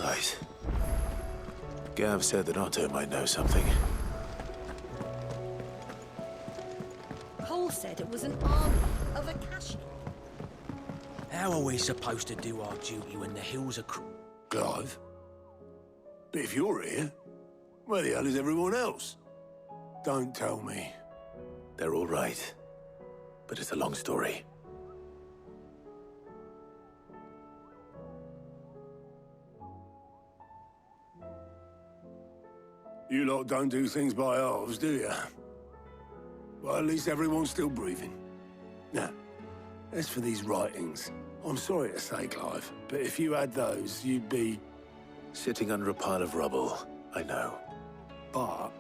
Right. Gav said that Otto might know something. Cole said it was an army of Akashi. How are we supposed to do our duty when the hills are Clive? But if you're here, where the hell is everyone else? Don't tell me. They're all right. But it's a long story. You lot don't do things by halves, do you? Well, at least everyone's still breathing. Now, as for these writings, I'm sorry to say, Clive, but if you had those, you'd be... Sitting under a pile of rubble, I know. But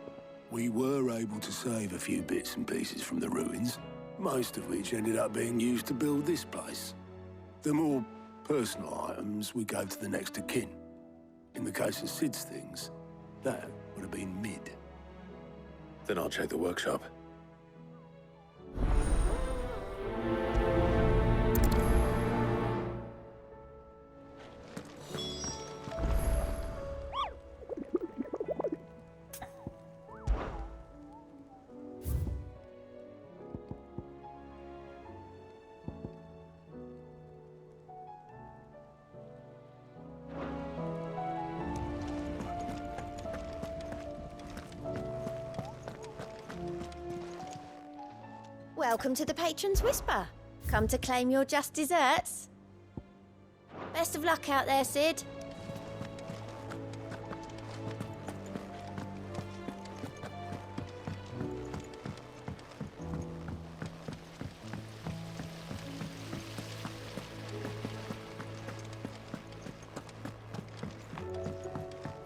we were able to save a few bits and pieces from the ruins, most of which ended up being used to build this place. The more personal items we gave to the next of kin. In the case of Sid's things, that would have been mid. Then I'll check the workshop. Welcome to the Patron's Whisper. Come to claim your just desserts. Best of luck out there, Sid.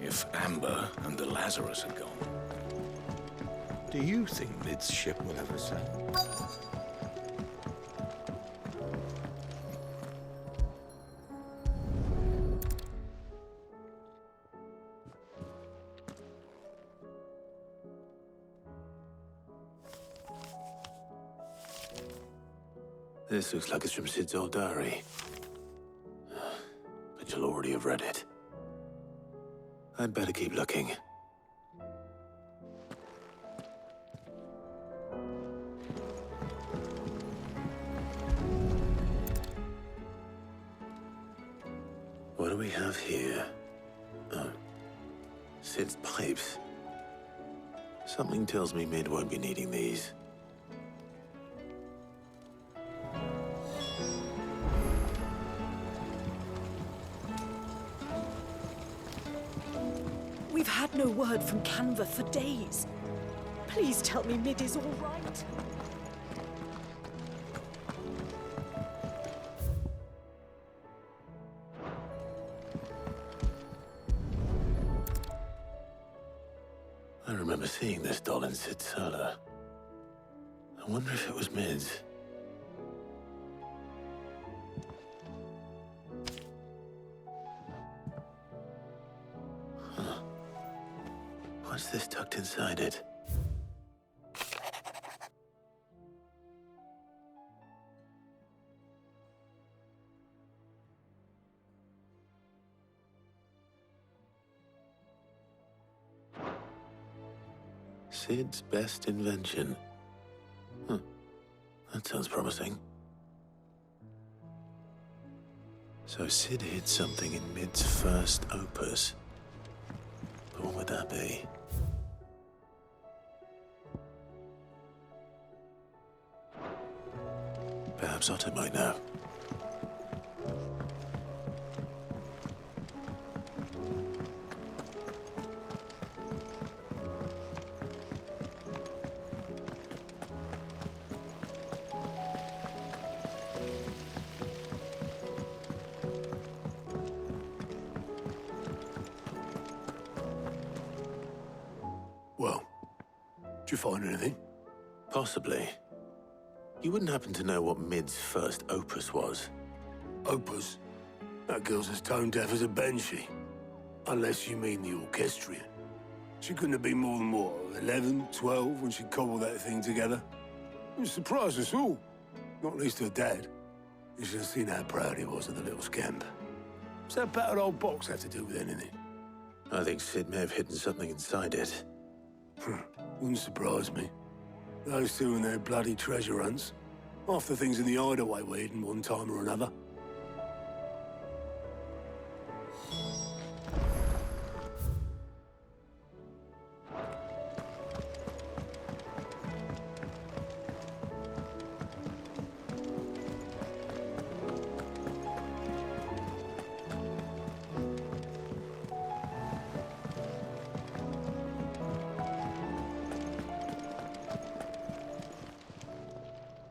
If Amber and the Lazarus are gone, do you think Mid's ship will ever sail? This looks like it's from Sid's old diary. But you'll already have read it. I'd better keep looking. What do we have here? Oh. Sid's pipes. Something tells me Mid won't be needing these. We've had no word from Canva for days. Please tell me Mid is all right. I remember seeing this doll in Sid's cellar. I wonder if it was Mid's. Huh. What's this tucked inside it? Sid's best invention. Huh. That sounds promising. So Sid hid something in Mid's first opus. But what would that be? Perhaps Otto might know. Well, did you find anything? Possibly. You wouldn't happen to know what Mid's first opus was? Opus? That girl's as tone deaf as a banshee. Unless you mean the orchestrion. She couldn't have been more than, what, 11, 12 when she cobbled that thing together? It surprised us all. Not least her dad. You should have seen how proud he was of the little scamp. What's that battered old box have to do with anything? I think Sid may have hidden something inside it. Wouldn't surprise me. Those two and their bloody treasure hunts. Half the things in the hideaway were hidden one time or another.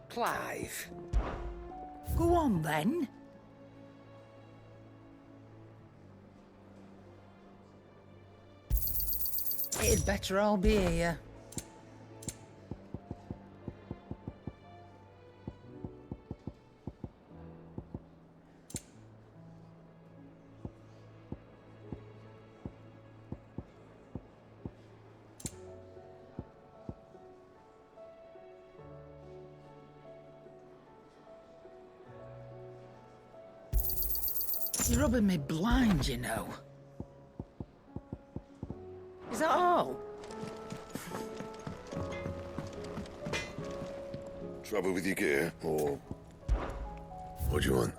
Clive. Go on, then. It'd better all be here. You're rubbing me blind, you know. Is that all? Trouble with your gear, or what do you want?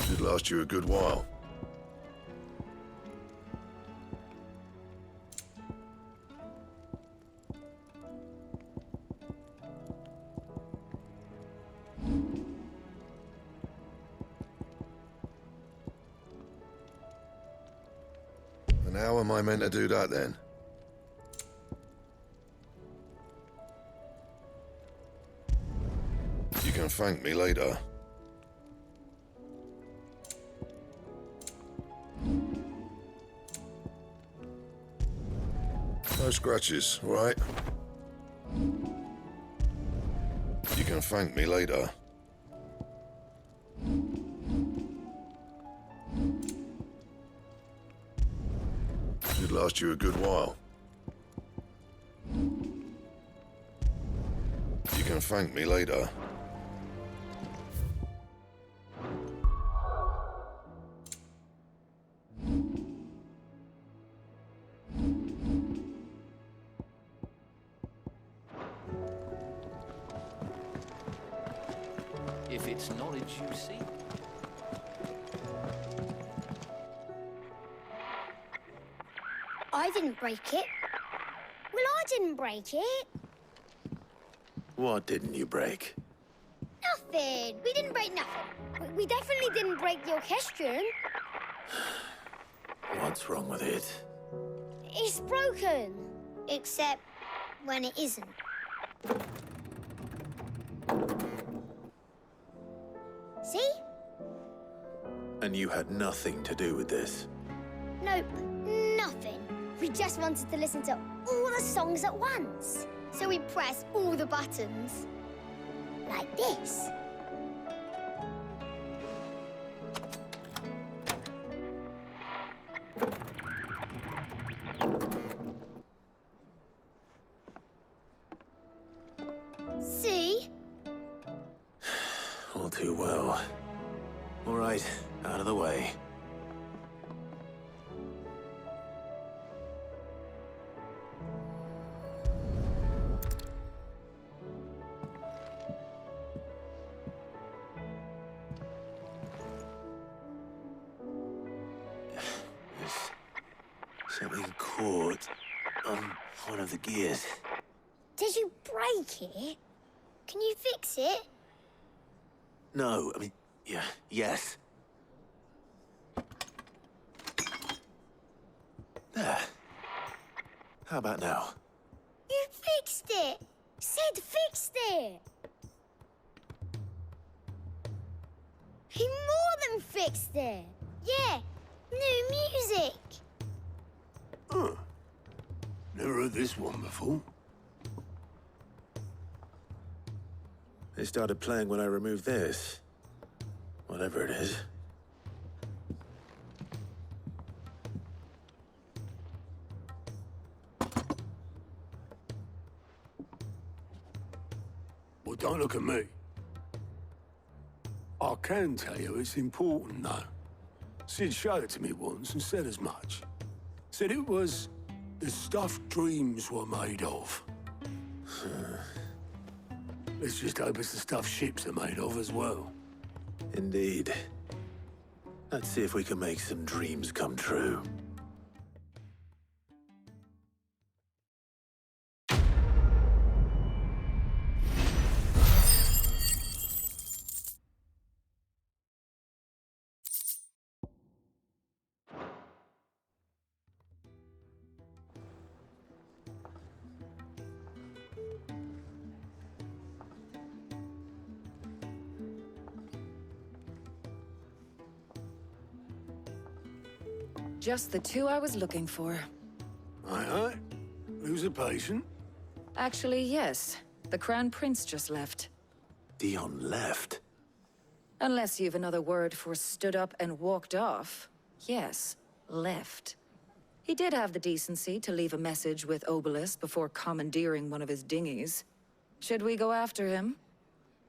Should last you a good while. And how am I meant to do that then? You can thank me later. No scratches, all right? You can thank me later. Should last you a good while. You can thank me later. If it's knowledge you seek. I didn't break it. Well, I didn't break it. What didn't you break? Nothing. We didn't break nothing. We definitely didn't break the orchestrion. What's wrong with it? It's broken. Except when it isn't. See? And you had nothing to do with this? Nope, nothing. We just wanted to listen to all the songs at once. So we pressed all the buttons. Like this. See? All too well. All right, out of the way. There's something caught on one of the gears. Did you break it? Can you fix it? No, I mean, yeah, yes. There. How about now? You fixed it! Sid fixed it! He more than fixed it! Yeah, New music! Huh. Never heard this one before. They started playing when I removed this. Whatever it is. Well, don't look at me. I can tell you it's important, though. Sid showed it to me once and said as much. Said it was the stuff dreams were made of. Let's just hope it's the stuff ships are made of as well. Indeed. Let's see if we can make some dreams come true. Just the two I was looking for. Aye. Who's a patient? Actually, yes. The Crown Prince just left. Dion left. Unless you've another word for stood up and walked off. Yes, left. He did have the decency to leave a message with Obelisk before commandeering one of his dinghies. Should we go after him?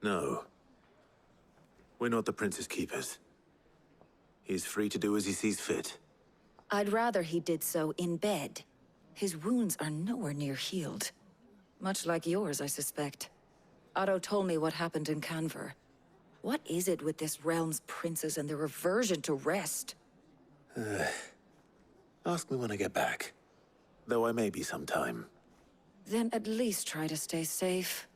No. We're not the Prince's keepers. He's free to do as he sees fit. I'd rather he did so in bed. His wounds are nowhere near healed. Much like yours, I suspect. Otto told me what happened in Canver. What is it with this realm's princes and their aversion to rest? Ask me when I get back. Though I may be sometime. Then at least try to stay safe.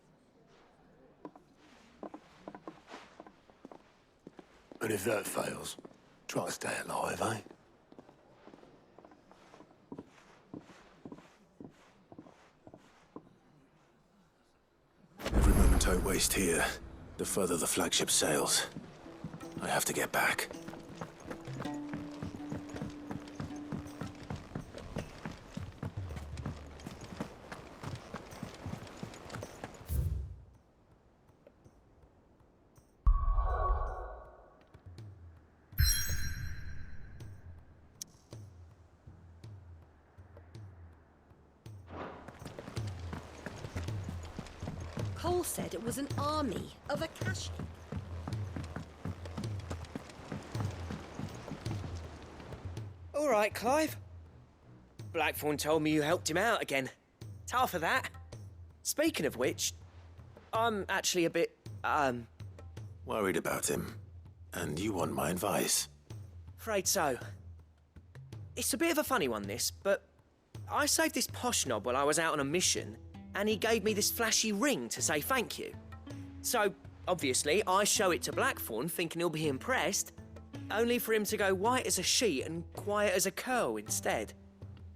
And if that fails, try to stay alive, eh? Every moment I waste here, the further the flagship sails. I have to get back. Cole said it was an army of Akashi. All right, Clive. Blackthorn told me you helped him out again. Tough of that. Speaking of which, I'm actually a bit, Worried about him. And you want my advice? afraid so. It's a bit of a funny one, this, but I saved this posh knob while I was out on a mission, and he gave me this flashy ring to say thank you. So, obviously, I show it to Blackthorn, thinking he'll be impressed, only for him to go white as a sheet and quiet as a curl instead.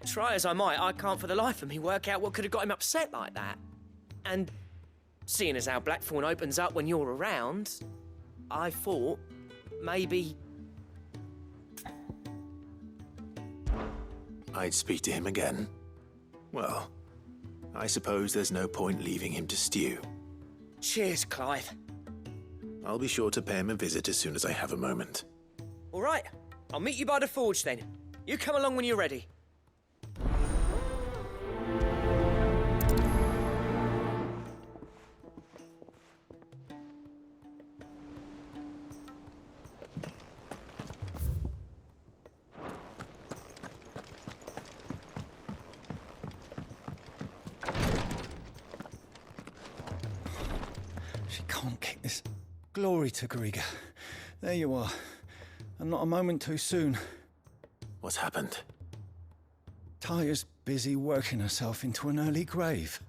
Try as I might, I can't for the life of me work out what could have got him upset like that. And seeing as how Blackthorn opens up when you're around, I thought maybe... I'd speak to him again. Well, I suppose there's no point leaving him to stew. Cheers, Clive. I'll be sure to pay him a visit as soon as I have a moment. All right, I'll meet you by the forge then. You come along when you're ready. She can't kick this. Glory to Griga. There you are. And not a moment too soon. What's happened? Taya's busy working herself into an early grave.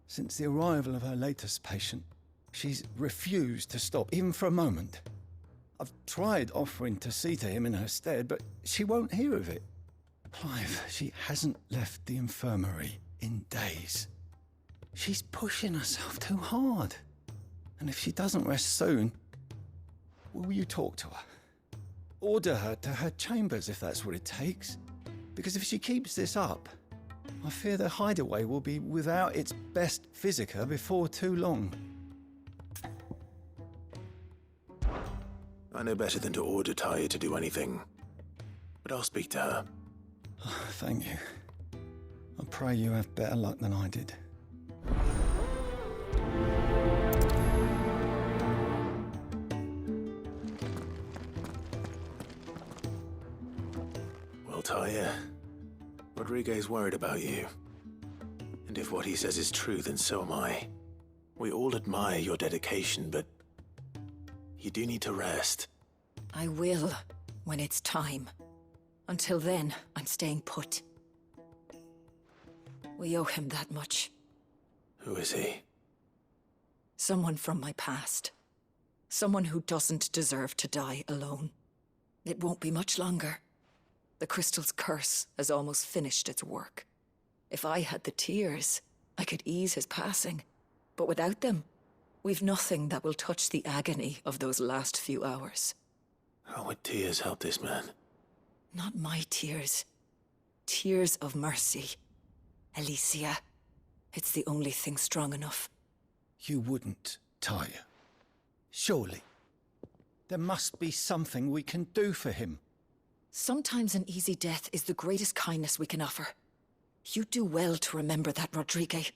Since the arrival of her latest patient, she's refused to stop, even for a moment. I've tried offering to see to him in her stead, but she won't hear of it. Clive, she hasn't left the infirmary in days. She's pushing herself too hard. And if she doesn't rest soon, will you talk to her? order her to her chambers if that's what it takes. Because if she keeps this up, I fear the hideaway will be without its best physica before too long. I know better than to order Taya to do anything, but I'll speak to her. Thank you. I pray you have better luck than I did. Well, Taya, Rodriguez worried about you. And if what he says is true, then so am I. We all admire your dedication, but you do need to rest. I will, when it's time. Until then, I'm staying put. We owe him that much. Who is he? Someone from my past. Someone who doesn't deserve to die alone. It won't be much longer. The crystal's curse has almost finished its work. If I had the tears, I could ease his passing. But without them, we've nothing that will touch the agony of those last few hours. How would tears help this man? Not my tears. Tears of mercy. Alicia, it's the only thing strong enough. You wouldn't, Taya. Surely. There must be something we can do for him. Sometimes an easy death is the greatest kindness we can offer. You do well to remember that, Rodriguez.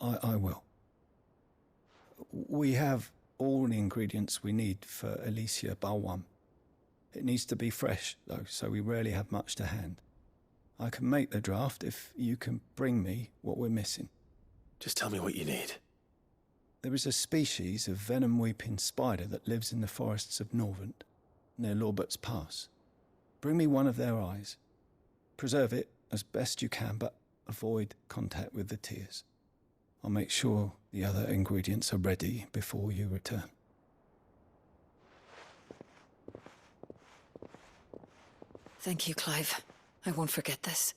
I will. We have all the ingredients we need for Alicia Balwam. It needs to be fresh, though, so we rarely have much to hand. I can make the draft if you can bring me what we're missing. Just tell me what you need. There is a species of venom-weeping spider that lives in the forests of Norvent, near Lorbert's Pass. Bring me one of their eyes. Preserve it as best you can, but avoid contact with the tears. I'll make sure the other ingredients are ready before you return. Thank you, Clive. I won't forget this.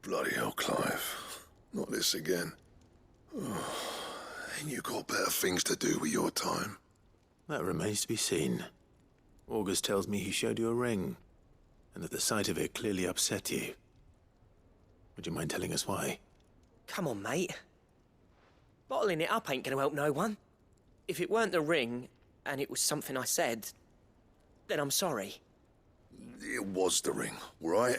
Bloody hell, Clive. Not this again. Oh, ain't you got better things to do with your time? That remains to be seen. August tells me he showed you a ring, and that the sight of it clearly upset you. Would you mind telling us why? Come on, mate. Bottling it up ain't gonna help no one. If it weren't the ring, and it was something I said, then I'm sorry. It was the ring, right?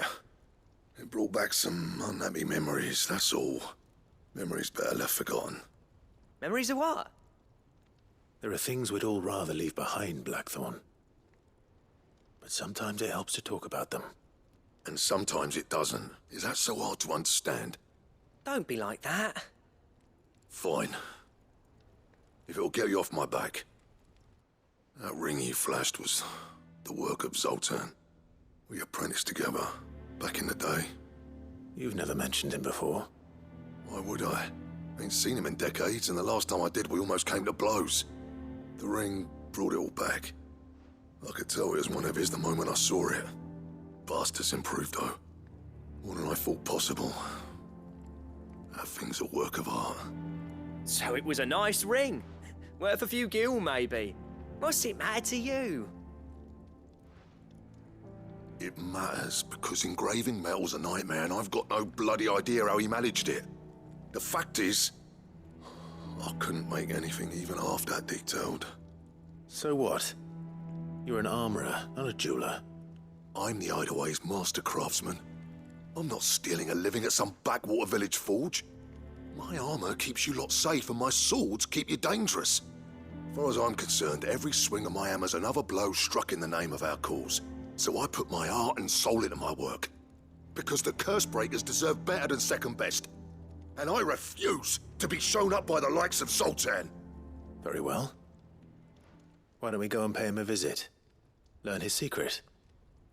It brought back some unhappy memories, that's all. Memories better left forgotten. Memories of what? There are things we'd all rather leave behind, Blackthorn. But sometimes it helps to talk about them. And sometimes it doesn't. Is that so hard to understand? Don't be like that. Fine. If it'll get you off my back. That ring you flashed was the work of Zoltan. We apprenticed together. Back in the day. You've never mentioned him before. Why would I? Ain't seen him in decades, and the last time I did, we almost came to blows. The ring brought it all back. I could tell it was one of his the moment I saw it. Bastard's improved, though. More than I thought possible. That thing's a work of art. So it was a nice ring. Worth a few gil, maybe. What's it matter to you? It matters because engraving metal's a nightmare and I've got no bloody idea how he managed it. The fact is, I couldn't make anything even half that detailed. So what? You're an armorer, not a jeweler. I'm the Hideaway's master craftsman. I'm not stealing a living at some backwater village forge. My armor keeps you lot safe and my swords keep you dangerous. As far as I'm concerned, every swing of my hammer's another blow struck in the name of our cause. So I put my heart and soul into my work. Because the curse breakers deserve better than second best. And I refuse to be shown up by the likes of Sultan. Very well. Why don't we go and pay him a visit? Learn his secret.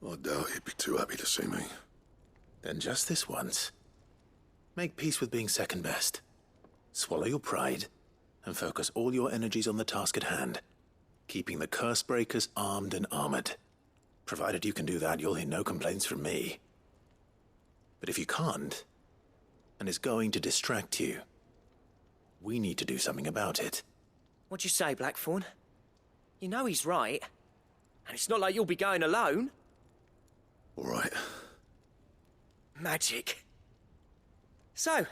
I doubt he'd be too happy to see me. Then just this once. Make peace with being second best. Swallow your pride, and focus all your energies on the task at hand. Keeping the curse breakers armed and armored. Provided you can do that, you'll hear no complaints from me. But if you can't, and it's going to distract you, we need to do something about it. What'd you say, Blackthorn? You know he's right. And it's not like you'll be going alone. All right. Magic. So,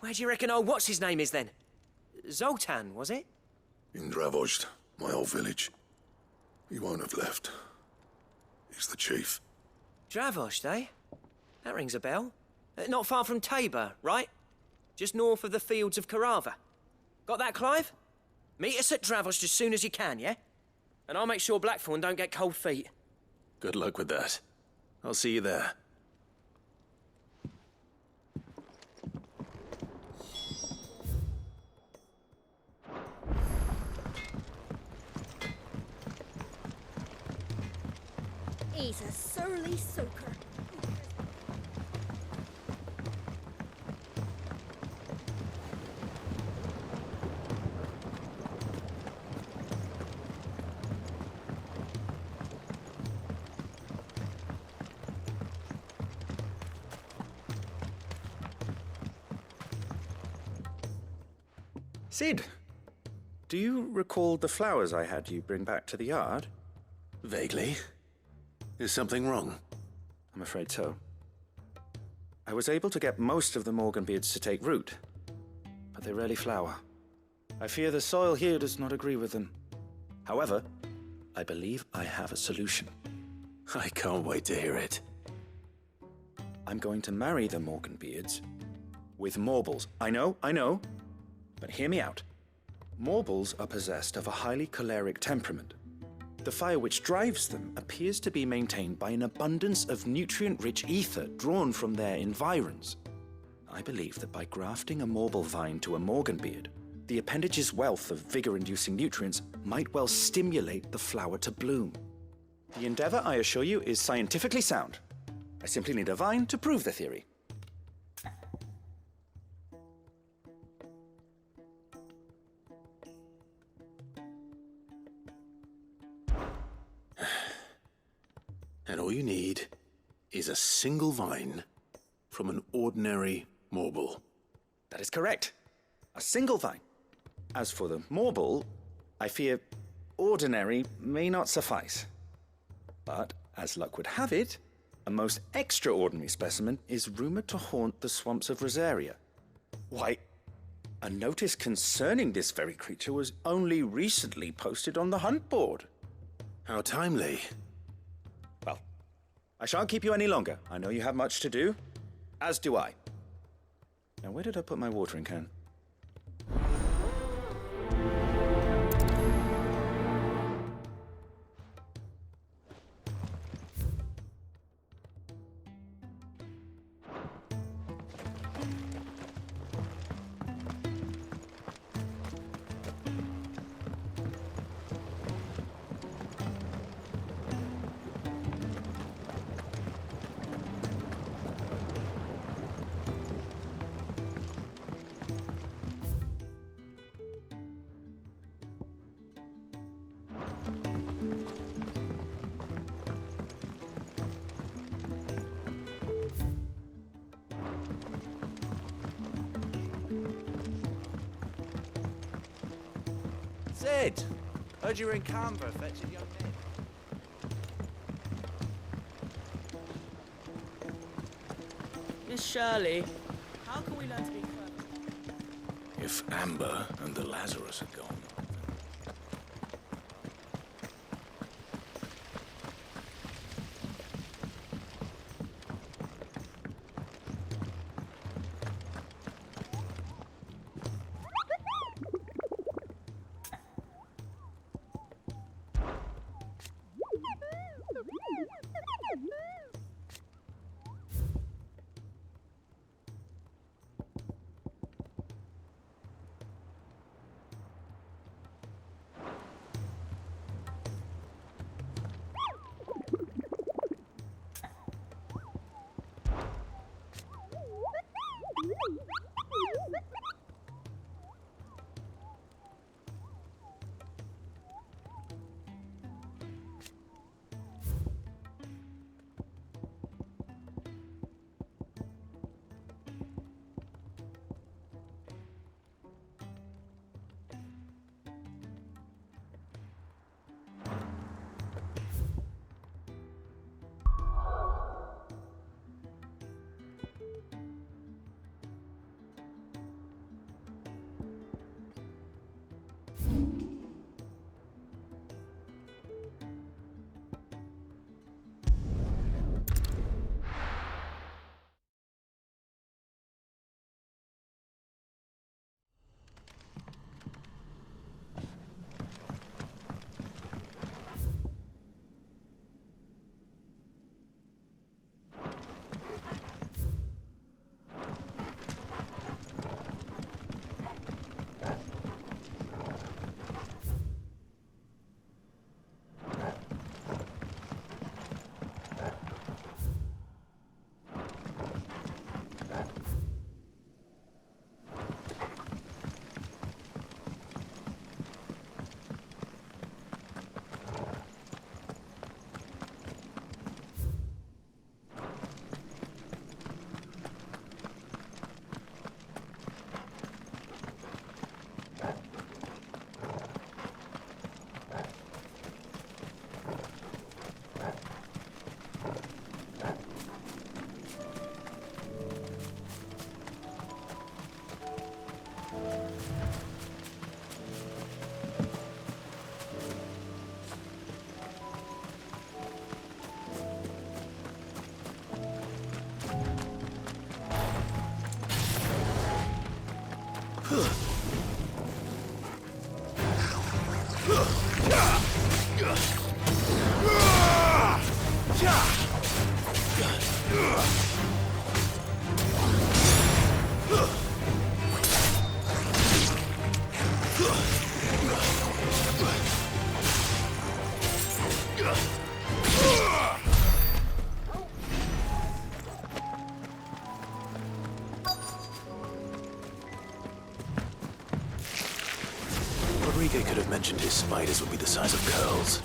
where do you reckon old what's-his-name is then? Zoltan, was it? In Dravozd, my old village. He won't have left. He's the chief. Dravozd, eh? That rings a bell. Not far from Tabor, right? Just north of the fields of Carava. Got that, Clive? Meet us at Dravozd as soon as you can, yeah? And I'll make sure Blackthorn don't get cold feet. Good luck with that. I'll see you there. He's a surly soaker. Sid, do you recall the flowers I had you bring back to the yard? Vaguely. Is something wrong? I'm afraid so. I was able to get most of the Morganbeards to take root, but they rarely flower. I fear the soil here does not agree with them. However, I believe I have a solution. I can't wait to hear it. I'm going to marry the Morganbeards with Morbles. I know, but hear me out. Morbles are possessed of a highly choleric temperament. The fire which drives them appears to be maintained by an abundance of nutrient-rich ether drawn from their environs. I believe that by grafting a Morble vine to a Morganbeard, the appendage's wealth of vigor-inducing nutrients might well stimulate the flower to bloom. The endeavor, I assure you, is scientifically sound. I simply need a vine to prove the theory. And all you need is a single vine from an ordinary Morble. That is correct. A single vine. As for the Morble, I fear ordinary may not suffice. But, as luck would have it, a most extraordinary specimen is rumored to haunt the swamps of Rosaria. Why, a notice concerning this very creature was only recently posted on the hunt board. How timely. Well, I shan't keep you any longer. I know you have much to do, as do I. Now, where did I put my watering can? Sid! Heard you were in Canberra fetching young men. Miss Shirley, how can we learn to be clever? If Amber and the Lazarus are gone. Rodrigo could have mentioned his spiders would be the size of curls.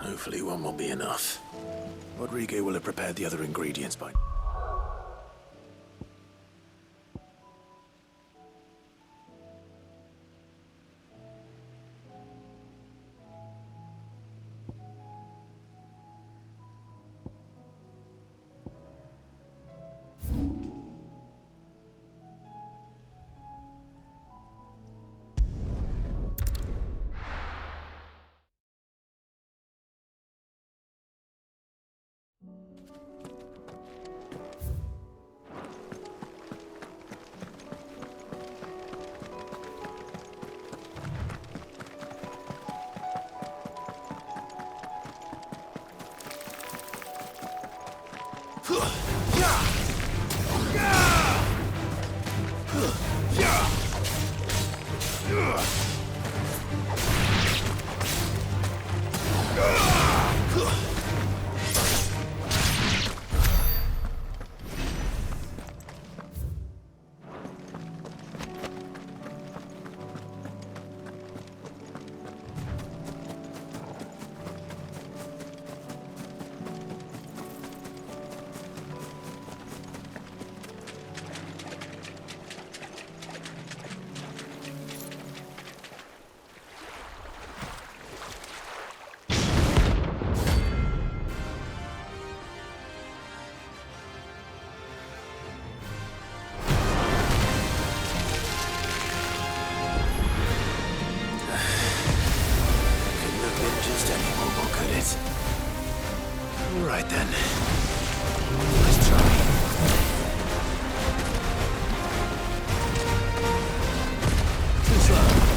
Hopefully one will be enough. Rodrigo will have prepared the other ingredients by... Right then. Let's try. Too slow.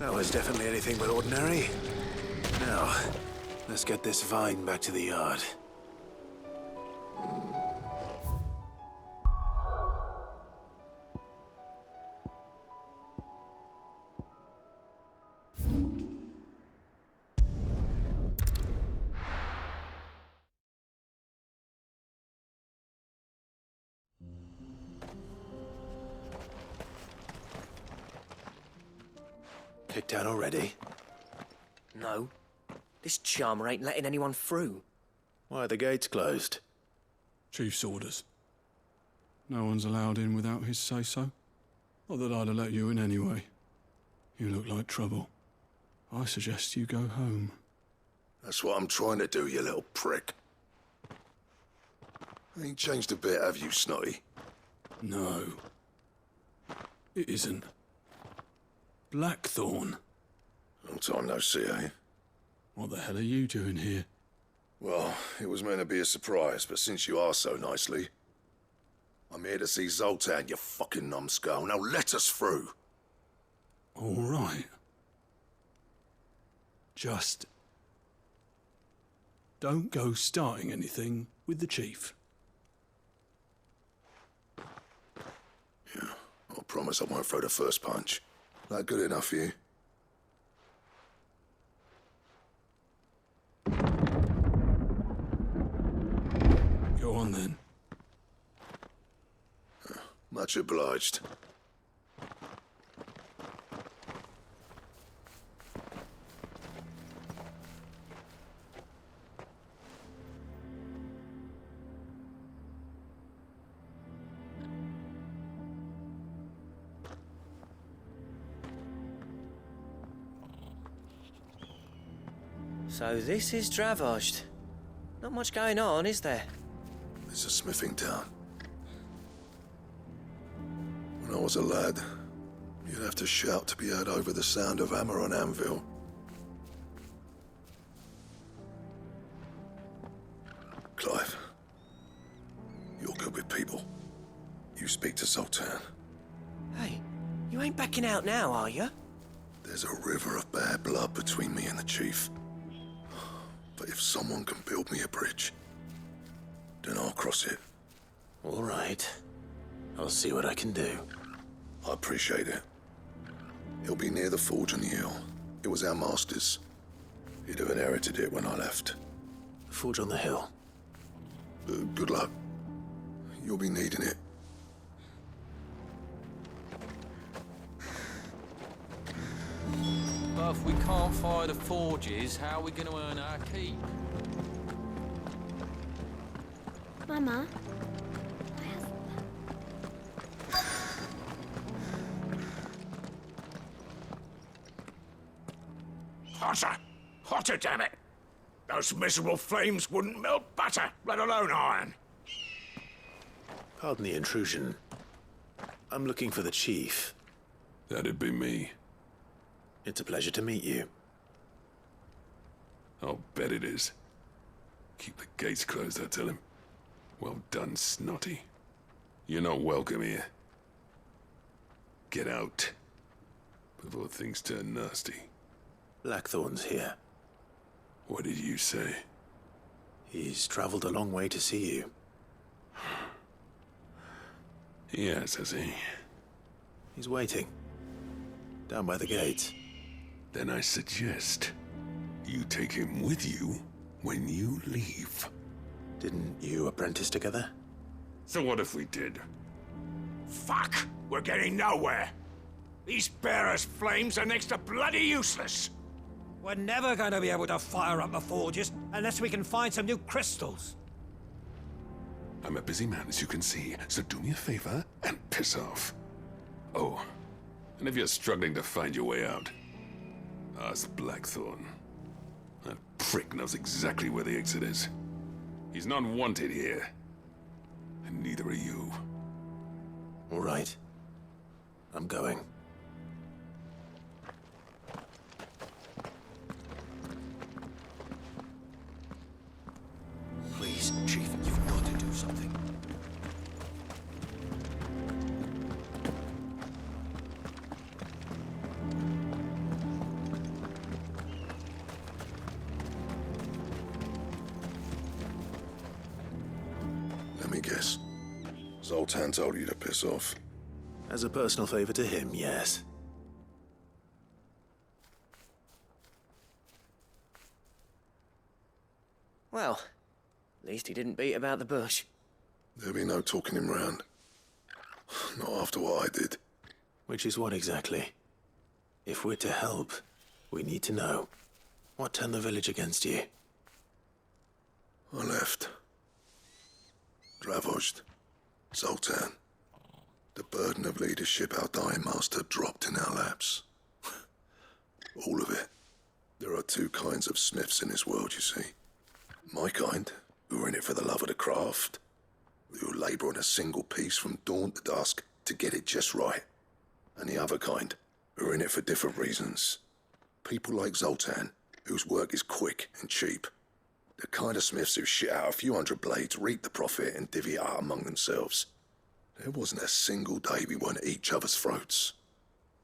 That was definitely anything but ordinary. Now, let's get this vine back to the yard. Kicked out already? No. This charmer ain't letting anyone through. Why are the gates closed? Chief's orders. No one's allowed in without his say-so. Not that I'd have let you in anyway. You look like trouble. I suggest you go home. That's what I'm trying to do, you little prick. Ain't changed a bit, have you, Snotty? No. It isn't. Blackthorn. Long time no see, eh? What the hell are you doing here? Well, it was meant to be a surprise, but since you asked so nicely, I'm here to see Zoltan, you fucking numbskull. Now let us through. All right. Just don't go starting anything with the chief. Yeah, I promise I won't throw the first punch. That good enough for you? Go on then. Much obliged. So this is Dravoged. Not much going on, is there? It's a smithing town. When I was a lad, you'd have to shout to be heard over the sound of hammer on anvil. Clive, you're good with people. You speak to Zoltan. Hey, you ain't backing out now, are you? There's a river of bad blood between me and the chief. But if someone can build me a bridge, then I'll cross it. All right. I'll see what I can do. I appreciate it. It'll be near the forge on the hill. It was our master's. He'd have inherited it when I left. The forge on the hill? Good luck. You'll be needing it. But if we can't fire the forges, how are we going to earn our keep? Mama? Hotter! Hotter, damn it! Those miserable flames wouldn't melt butter, let alone iron. Pardon the intrusion. I'm looking for the chief. That'd be me. It's a pleasure to meet you. I'll bet it is. Keep the gates closed, I tell him. Well done, Snotty. You're not welcome here. Get out before things turn nasty. Blackthorn's here. What did you say? He's traveled a long way to see you. Yes, has he? He's waiting. Down by the gate. Then I suggest you take him with you when you leave. Didn't you apprentice together? So what if we did? Fuck! We're getting nowhere. These bearers' flames are next to bloody useless. We're never going to be able to fire up the forges unless we can find some new crystals. I'm a busy man, as you can see, so do me a favor and piss off. Oh, and if you're struggling to find your way out, ask Blackthorn. That prick knows exactly where the exit is. He's not wanted here. And neither are you. All right. I'm going. Please, Chief, you've got to do something. Zoltan told you to piss off. As a personal favor to him, yes. Well, at least he didn't beat about the bush. There'll be no talking him round. Not after what I did. Which is what exactly? If we're to help, we need to know. What turned the village against you? I left. Dravojd. Zoltan. The burden of leadership our dying master dropped in our laps. All of it. There are two kinds of smiths in this world, you see. My kind, who are in it for the love of the craft, who labour on a single piece from dawn to dusk to get it just right. And the other kind, who are in it for different reasons. People like Zoltan, whose work is quick and cheap. The kind of smiths who shit out a few hundred blades, reap the profit, and divvy it out among themselves. There wasn't a single day we weren't at each other's throats.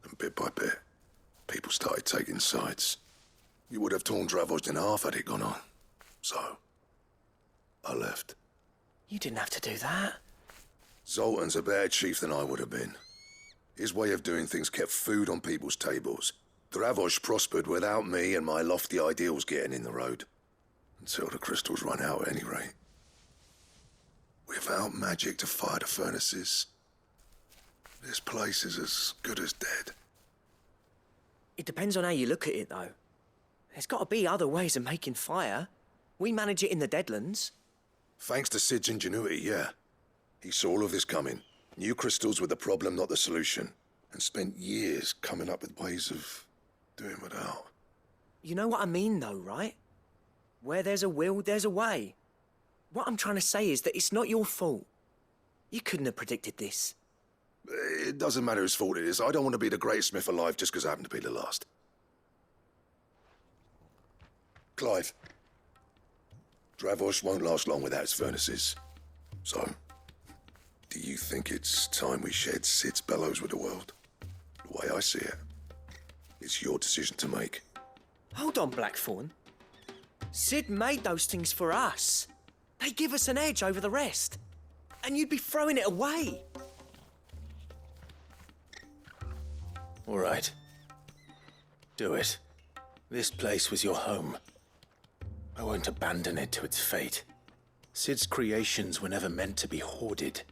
And bit by bit, people started taking sides. You would have torn Dravojd in half had it gone on. So, I left. You didn't have to do that. Zoltan's a better chief than I would have been. His way of doing things kept food on people's tables. Dravojd prospered without me and my lofty ideals getting in the road. Until the crystals run out at any rate. Without magic to fire the furnaces, this place is as good as dead. It depends on how you look at it, though. There's got to be other ways of making fire. We manage it in the Deadlands. Thanks to Sid's ingenuity, yeah. He saw all of this coming. Knew crystals were the problem, not the solution. And spent years coming up with ways of doing without. You know what I mean, though, right? Where there's a will, there's a way. What I'm trying to say is that it's not your fault. You couldn't have predicted this. It doesn't matter whose fault it is. I don't want to be the greatest smith alive just because I happen to be the last. Clive. Dravojd won't last long without its furnaces. So, do you think it's time we shared Sid's bellows with the world? The way I see it, it's your decision to make. Hold on, Blackthorn. Sid made those things for us. They give us an edge over the rest. And you'd be throwing it away. All right. Do it. This place was your home. I won't abandon it to its fate. Sid's creations were never meant to be hoarded.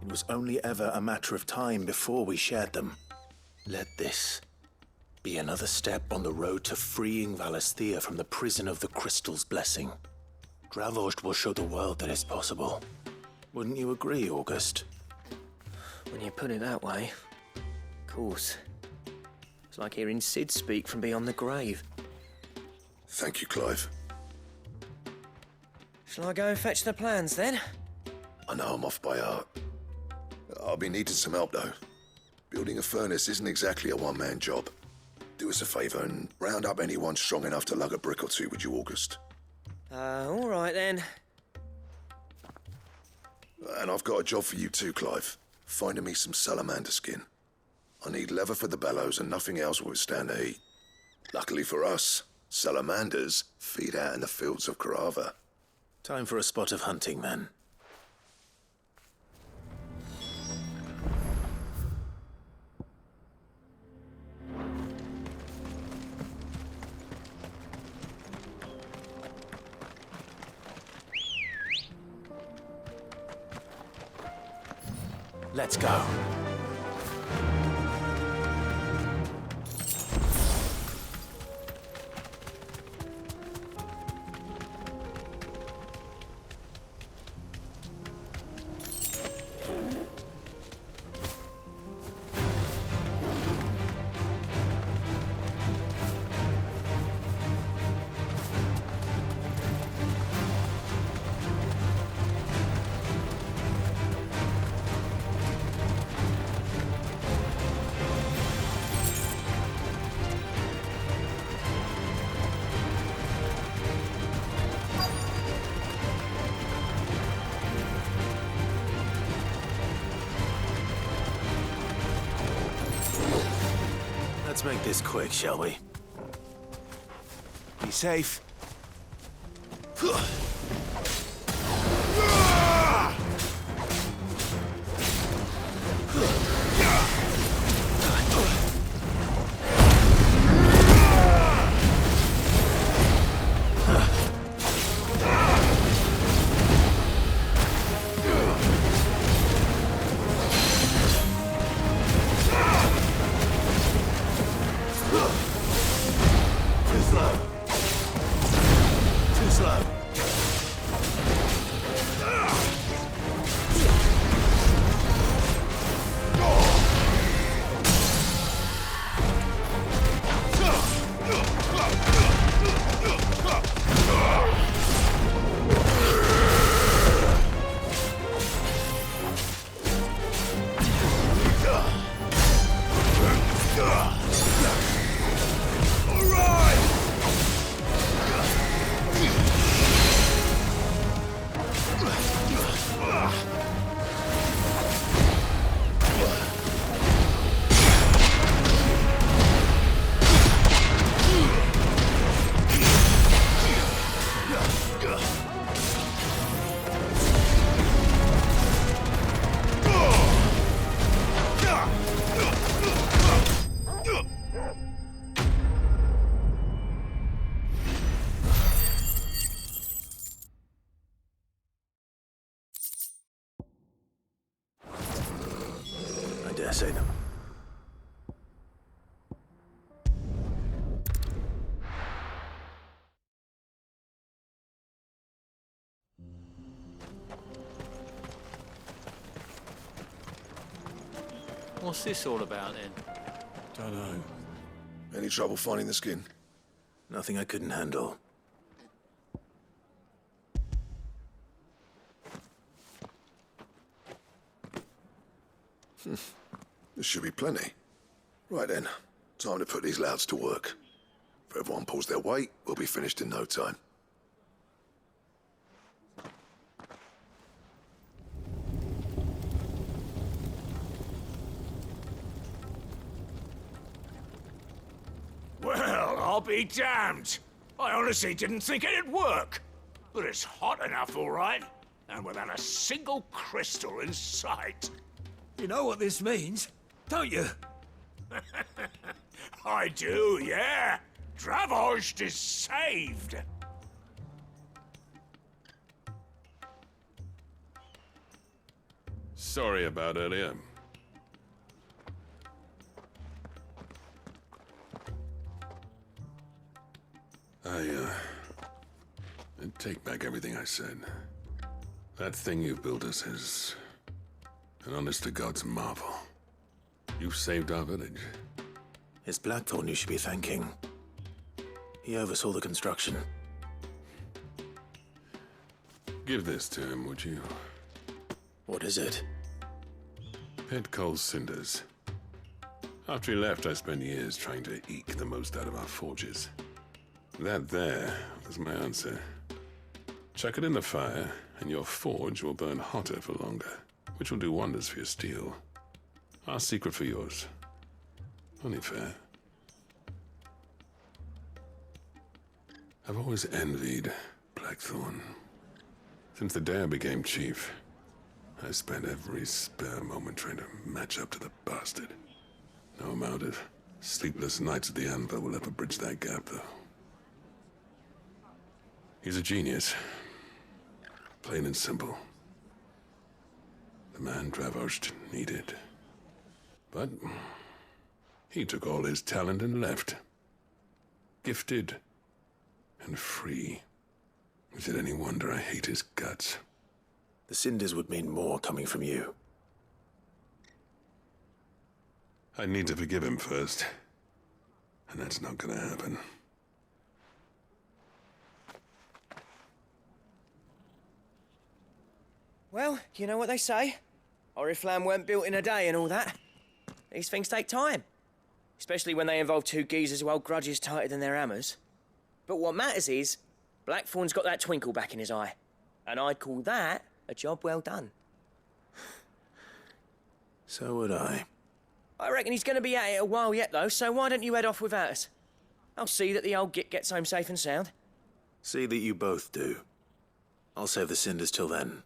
It was only ever a matter of time before we shared them. Let this be another step on the road to freeing Valisthea from the prison of the Crystal's blessing. Dravojd will show the world that it's possible. Wouldn't you agree, August? When you put it that way, of course. It's like hearing Sid speak from beyond the grave. Thank you, Clive. Shall I go and fetch the plans, then? I know I'm off by heart. I'll be needing some help, though. Building a furnace isn't exactly a one-man job. Do us a favour and round up anyone strong enough to lug a brick or two, would you, August? All right, then. And I've got a job for you too, Clive. Finding me some salamander skin. I need leather for the bellows and nothing else will withstand the heat. Luckily for us, salamanders feed out in the fields of Karava. Time for a spot of hunting, then. Let's go. Let's make this quick, shall we? Be safe. dare say them. What's this all about then? Dunno. Any trouble finding the skin? Nothing I couldn't handle. There should be plenty. Right then, time to put these louds to work. If everyone pulls their weight, we'll be finished in no time. Well, I'll be damned. I honestly didn't think it'd work. But it's hot enough, all right. And without a single crystal in sight. You know what this means, don't you? I do, yeah. Dravost is saved. Sorry about earlier. I take back everything I said. That thing you built us is an honest-to-God's marvel. You saved our village. It's Blackthorn you should be thanking. He oversaw the construction. Give this to him, would you? What is it? Pet coal cinders. After he left, I spent years trying to eke the most out of our forges. That there was my answer. Chuck it in the fire, and your forge will burn hotter for longer, which will do wonders for your steel. Our secret for yours. Only fair. I've always envied Blackthorn. Since the day I became chief, I spent every spare moment trying to match up to the bastard. No amount of sleepless nights at the Anvil will ever bridge that gap, though. He's a genius. Plain and simple. The man Dravost needed. But he took all his talent and left. Gifted and free. Is it any wonder I hate his guts? The cinders would mean more coming from you. I need to forgive him first. And that's not gonna happen. Well, you know what they say. Oriflamme weren't built in a day and all that. These things take time. Especially when they involve two geezers who hold grudges tighter than their hammers. But what matters is, Blackthorn's got that twinkle back in his eye. And I'd call that a job well done. So would I. I reckon he's going to be at it a while yet, though, so why don't you head off without us? I'll see that the old git gets home safe and sound. See that you both do. I'll save the cinders till then.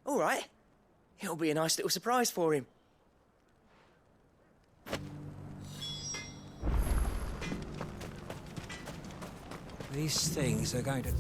All right. It'll be a nice little surprise for him. These things are going to...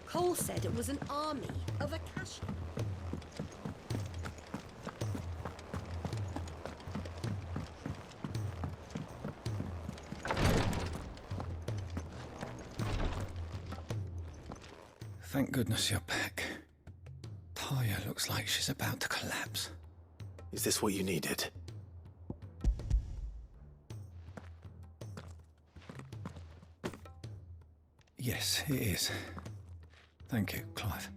Cole said it was an army of Akasha. Thank goodness you're back. Taya looks like she's about to collapse. Is this what you needed? Yes, it is. Thank you, Clive.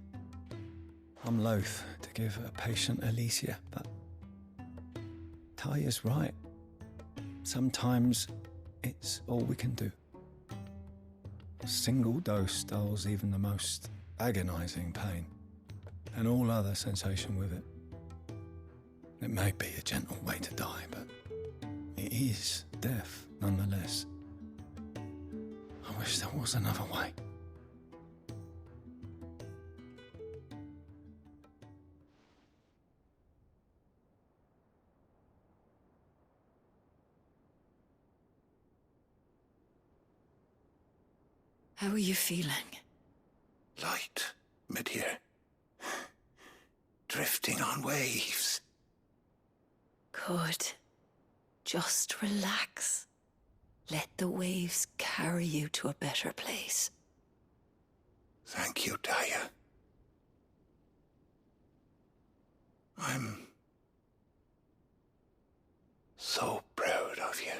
I'm loath to give a patient Alicia, but Taya's right. Sometimes it's all we can do. A single dose dulls even the most agonizing pain, and all other sensation with it. It may be a gentle way to die, but it is death nonetheless. I wish there was another way. How are you feeling? Light, mid-here. Drifting on waves. Good. Just relax. Let the waves carry you to a better place. Thank you, Daya. I'm so proud of you.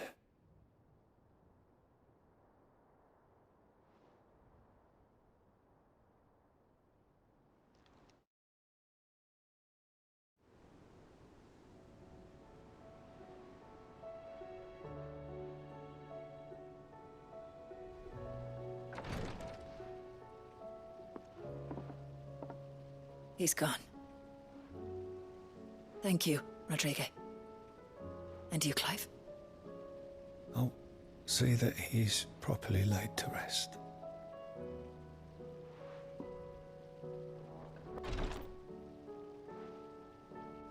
He's gone. Thank you, Rodrigo. And you, Clive? I'll see that he's properly laid to rest.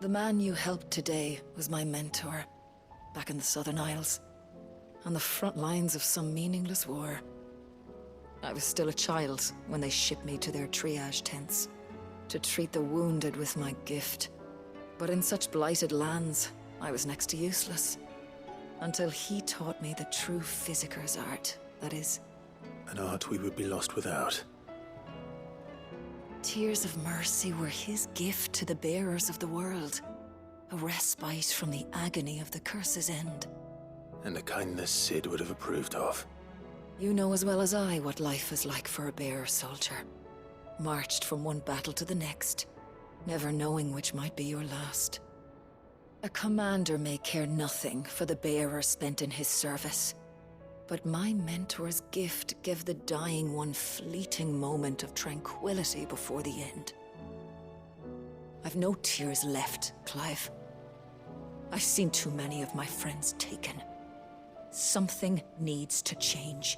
The man you helped today was my mentor, back in the Southern Isles, on the front lines of some meaningless war. I was still a child when they shipped me to their triage tents, to treat the wounded with my gift. But in such blighted lands, I was next to useless. Until he taught me the true physicker's art, that is. An art we would be lost without. Tears of mercy were his gift to the bearers of the world. A respite from the agony of the curse's end. And a kindness Sid would have approved of. You know as well as I what life is like for a bearer soldier. Marched from one battle to the next, never knowing which might be your last. A commander may care nothing for the bearer spent in his service, but my mentor's gift gave the dying one fleeting moment of tranquility before the end. I've no tears left, Clive. I've seen too many of my friends taken. Something needs to change.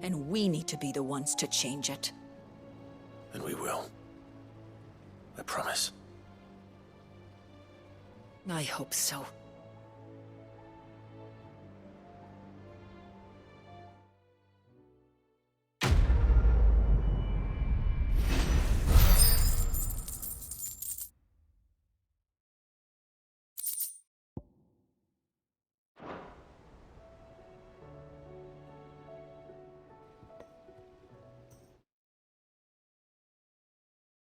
And we need to be the ones to change it. And we will. I promise. I hope so.